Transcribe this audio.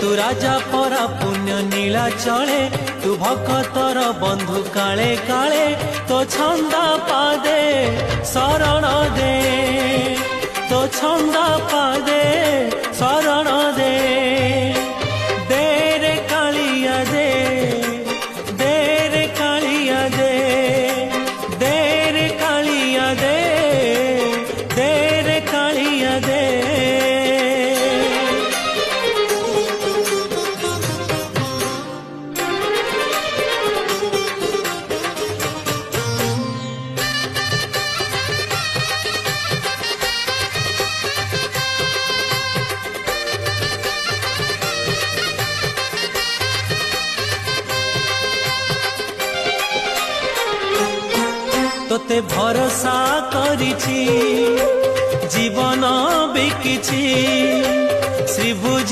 तू राजा परा पुण्य नीला चले तू भक्तर बंधु काले काले तो छंदा पादे शरण दे तो छंदा पादे शरण दे रे कालिया दे रे कालिया दे रे कालिया दे रे कालिया दे। तोते भरोसा करिछि जीवन बिकिछि श्री भुज